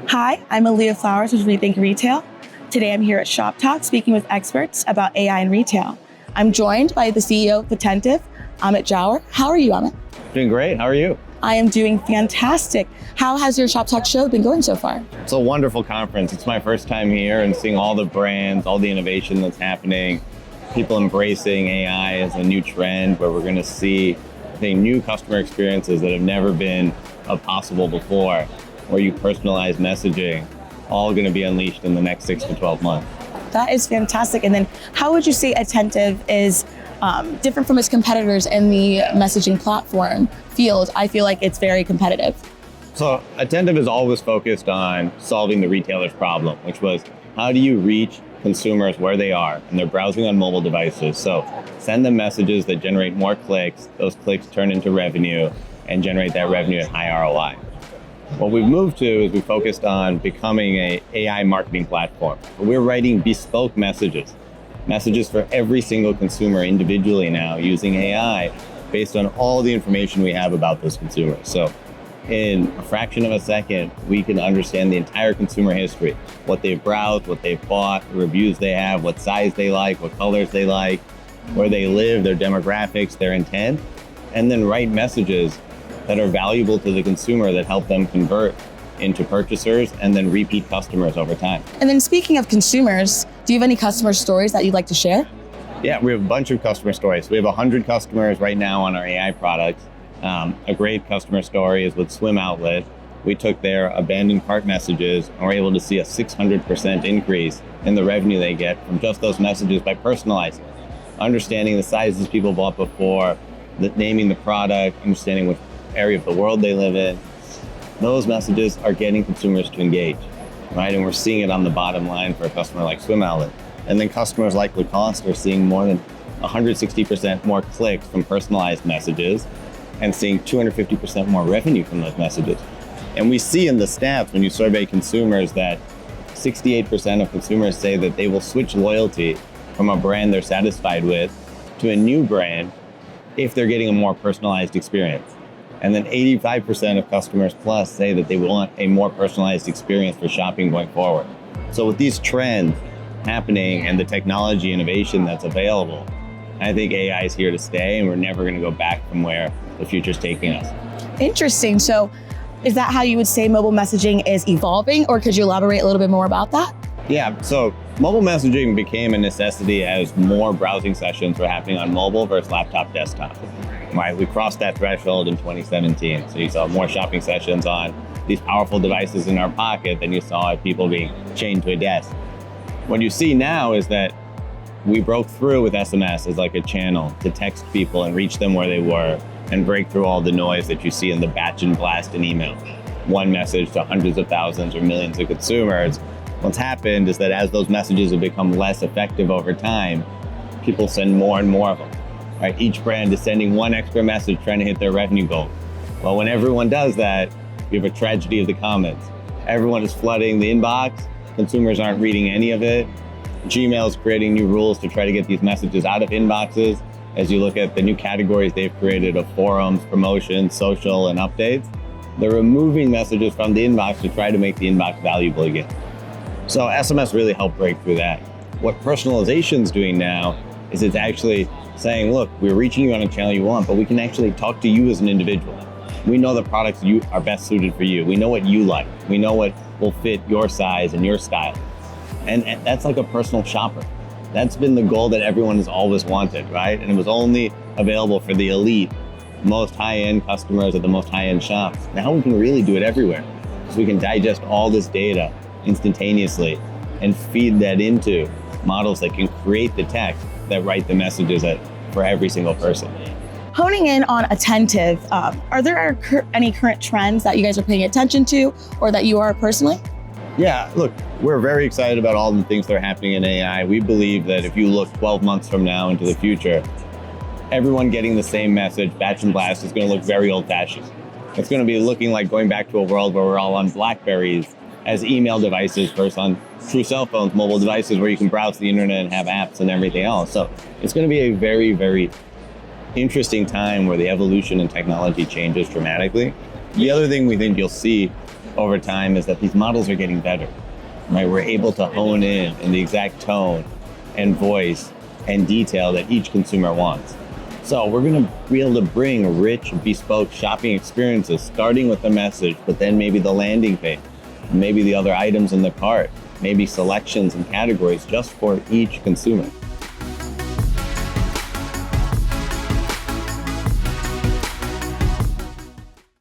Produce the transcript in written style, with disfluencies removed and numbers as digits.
Hi, I'm Aaliyah Flowers with Rethink Retail. Today I'm here at Shoptalk speaking with experts about AI in retail. I'm joined by the CEO of Attentive, Amit Jhawar. How are you, Amit? Doing great. How are you? I am doing fantastic. How has your Shoptalk show been going so far? It's a wonderful conference. It's my first time here and seeing all the brands, all the innovation that's happening, people embracing AI as a new trend where we're going to see, I think, new customer experiences that have never been possible before, where you personalize messaging, all going to be unleashed in the next 6 to 12 months. That is fantastic. And then how would you say Attentive is different from its competitors in the messaging platform field? I feel like it's very competitive. So Attentive is always focused on solving the retailer's problem, which was how do you reach consumers where they are and they're browsing on mobile devices. So send them messages that generate more clicks. Those clicks turn into revenue and generate that revenue at high ROI. What we've moved to is we focused on becoming an AI marketing platform. We're writing bespoke messages for every single consumer individually now using AI based on all the information we have about those consumers. So in a fraction of a second, we can understand the entire consumer history, what they've browsed, what they've bought, the reviews they have, what size they like, what colors they like, where they live, their demographics, their intent, and then write messages that are valuable to the consumer that help them convert into purchasers and then repeat customers over time. And then speaking of consumers, do you have any customer stories that you'd like to share? Yeah, we have a bunch of customer stories. We have 100 customers right now on our AI products. A great customer story is with Swim Outlet. We took their abandoned cart messages and were able to see a 600% increase in the revenue they get from just those messages by personalizing, understanding the sizes people bought before, naming the product, understanding which area of the world they live in. Those messages are getting consumers to engage, right? And we're seeing it on the bottom line for a customer like Swim Outlet. And then customers like Lacoste are seeing more than 160% more clicks from personalized messages and seeing 250% more revenue from those messages. And we see in the stats when you survey consumers that 68% of consumers say that they will switch loyalty from a brand they're satisfied with to a new brand if they're getting a more personalized experience. And then 85% of customers plus say that they want a more personalized experience for shopping going forward. So with these trends happening and the technology innovation that's available, I think AI is here to stay and we're never going to go back from where the future's taking us. Interesting. So is that how you would say mobile messaging is evolving, or could you elaborate a little bit more about that? Yeah, so mobile messaging became a necessity as more browsing sessions were happening on mobile versus laptop, desktop. Right, we crossed that threshold in 2017. So you saw more shopping sessions on these powerful devices in our pocket than you saw people being chained to a desk. What you see now is that we broke through with SMS as like a channel to text people and reach them where they were and break through all the noise that you see in the batch and blast in email. One message to hundreds of thousands or millions of consumers. What's happened is that as those messages have become less effective over time, people send more and more of them. Right? Each brand is sending one extra message trying to hit their revenue goal. Well, when everyone does that, we have a tragedy of the commons. Everyone is flooding the inbox. Consumers aren't reading any of it. Gmail is creating new rules to try to get these messages out of inboxes. As you look at the new categories they've created of forums, promotions, social, and updates, they're removing messages from the inbox to try to make the inbox valuable again. So SMS really helped break through that. What personalization is doing now is it's actually saying, look, we're reaching you on a channel you want, but we can actually talk to you as an individual. We know the products you are best suited for you. We know what you like. We know what will fit your size and your style. And that's like a personal shopper. That's been the goal that everyone has always wanted, right? And it was only available for the elite, most high-end customers at the most high-end shops. Now we can really do it everywhere. So we can digest all this data instantaneously and feed that into models that can create the text that write the messages for every single person. Honing in on Attentive, are there any current trends that you guys are paying attention to or that you are personally? Yeah, look, we're very excited about all the things that are happening in AI. We believe that if you look 12 months from now into the future, everyone getting the same message, batch and blast, is going to look very old-fashioned. It's going to be looking like going back to a world where we're all on BlackBerries as email devices versus on true cell phones, mobile devices where you can browse the internet and have apps and everything else. So it's going to be a very, very interesting time where the evolution in technology changes dramatically. The other thing we think you'll see over time is that these models are getting better, right? We're able to hone in the exact tone and voice and detail that each consumer wants. So we're going to be able to bring rich, bespoke shopping experiences, starting with the message, but then maybe the landing page, maybe the other items in the cart, maybe selections and categories just for each consumer.